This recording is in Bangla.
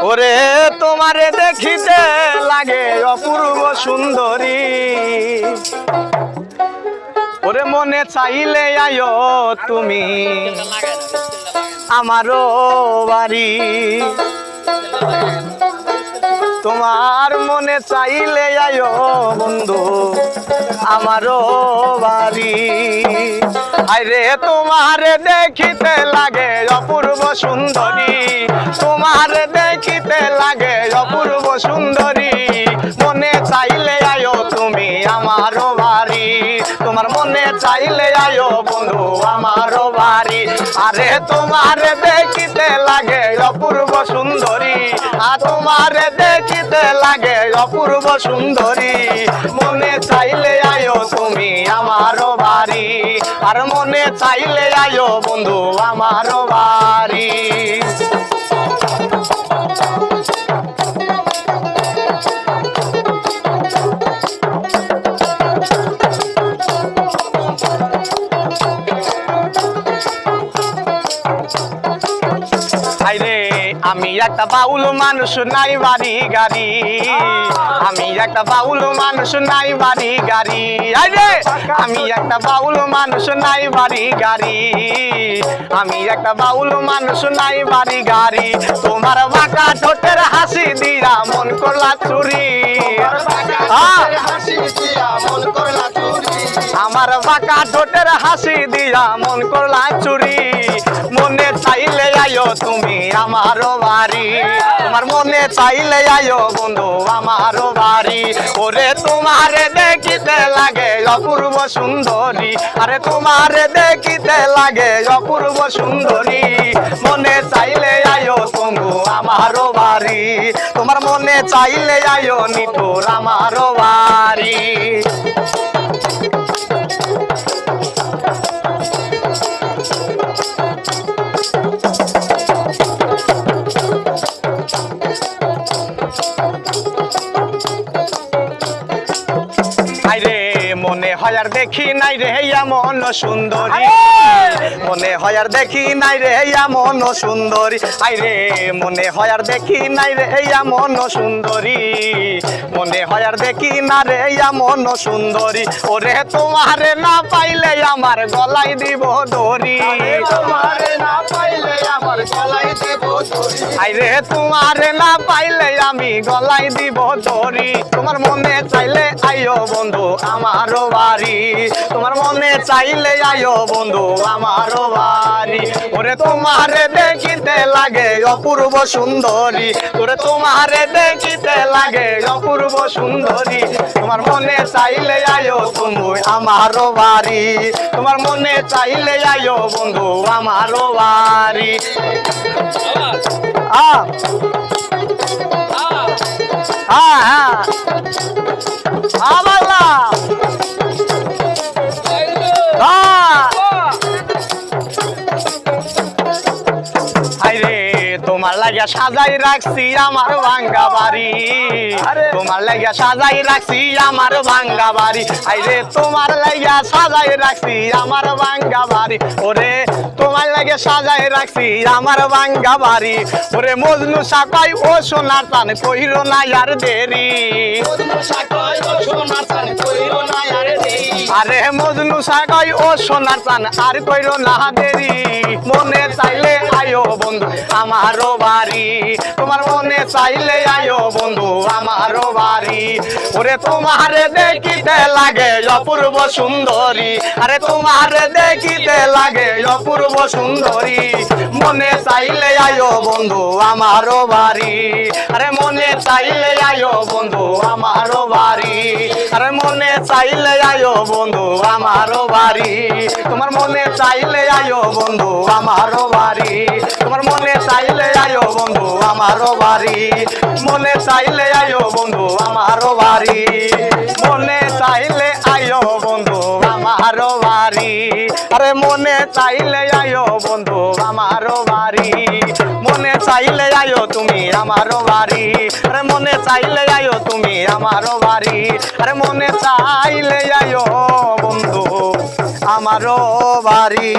ওরে তোমারে দেখিতে লাগে অপূর্ব সুন্দরী, ওরে মনে চাইলে আয়ো তুমি আমারও বাড়ি, তোমার মনে চাইলে আয়ো বন্ধু আমারও বাড়ি। আরে তোমারে দেখিতে লাগে অপূর্ব সুন্দরী, তোমারে দেখিতে লাগে অপূর্ব সুন্দরী, মনে চাইলে আয়ো তুমি আমারও বাড়ি, তোমার মনে চাইলে আয়ো বন্ধু আমারও বাড়ি। আরে তোমারে দেখিতে লাগে অপূর্ব সুন্দরী, আর তোমারে দেখিতে লাগে অপূর্ব সুন্দরী, মনে চাইলে আয়ো তুমি আমারও বাড়ি, আর মনে চাইলে আয়ো বন্ধু আমারও বাড়ি। আইরে আমি একটা বাউল মানুষ নাই বাড়ি গাড়ি, আমি একটা বাউল মানুষ নাই বাড়ি গাড়ি, আইরে আমি একটা বাউল মানুষ নাই বাড়ি গাড়ি, আমি একটা বাউল মানুষ নাই বাড়ি গাড়ি, তোমার বাঁকা ঠোঁটের হাসি দিয়া মন করলা চুরি, আমার বাঁকা ঠোঁটের হাসি দিয়া মন করলা চুরি, মনে চাইলে আয়ো তুমি আমারও বাড়ি, তোমার মনে চাইলে আয়ো বন্ধু আমারও বাড়ি। ওরে তোমারে দেখিতে লাগে অপূর্ব সুন্দরী, আরে তোমারে দেখিতে লাগে অপূর্ব সুন্দরী, মনে চাইলে আয়ো তুমি আমারও বাড়ি, তোমার মনে চাইলে আয়ো নিঠুর আমারও বাড়ি। আইরে মনে হয় আর দেখি নাই রে এমন সুন্দরী, মনে হয় আর দেখি নাই রে এমন সুন্দরী, আইরে মনে হয় আর দেখি নাই রে এমন সুন্দরী, মনে হয় আর দেখি না রে এমন সুন্দরী, ওরে তোমারে না পাইলে আমার গলাই দিব দড়ি, তোমারে না পাইলে আমার গলাই দিব দড়ি, আইরে তোমারে না পাইলে আমি গলাই দিব দড়ি, তোমার মনে চাইলে আইও বন্ধু আমারও বাড়ি, তোমার মনে চাইলে আয়ো বন্ধু আমারও বাড়ি। ওরে তোমারে দেখিতে লাগে অপূর্ব সুন্দরী, ওরে তোমারে দেখিতে লাগে অপূর্ব সুন্দরী, তোমার মনে চাইলে আয়ো তুমি আমারও বাড়ি, তোমার মনে চাইলে আয়ো বন্ধু আমারও বাড়ি। তোমার লাগিয়া সাজাই রাখছি আমার ভাঙ্গা বাড়ি, তোমার লাগিয়া সাজাই রাখছি আমার ভাঙ্গা বাড়ি, আইরে তোমার লাগিয়া সাজাই রাখছি আমার ভাঙ্গা বাড়ি, ওরে তোমার লাগিয়া সাজাই রাখছি আমার ভাঙ্গা বাড়ি, ওরে মজনু সাকাই ও সোনার তান কইরো না আর দেরি, আরে মজনু সাকাই ও সোনার তান আর কইরো না দেরি, মনে চাইলে আয়ো বন্ধু আমারও বাড়ি, তোমার মনে চাইলে আয়ো বন্ধু আমারও বাড়ি। ওরে তোমারে দেখিতে লাগে অপূর্ব সুন্দরী, আরে তোমারে দেখিতে লাগে অপূর্ব সুন্দরী, মনে চাইলে আয়ো বন্ধু আমারও বাড়ি, আরে মনে চাইলে আয়ো বন্ধু আমারও বাড়ি, আরে মনে চাইলে আয়ো বন্ধু আমারও বাড়ি, তোমার মনে চাইলে আয়ো বন্ধু আমারও বাড়ি, তোমার মনে চাইলে আয়ো বন্ধু আমারও বাড়ি, মনে চাইলে আয়ো বন্ধু আমারও বাড়ি, মনে চাইলে আয়ো বন্ধু আমারও বাড়ি, আরে মনে চাইলে আয়ো বন্ধু আমারও বাড়ি, মনে চাইলে আয়ো তুমি আমারও বাড়ি, আরে মনে চাইলে আয়ো তুমি আমারও বাড়ি, আরে মনে চাইলে আয়ো বন্ধু আমার আমারও বাড়ি।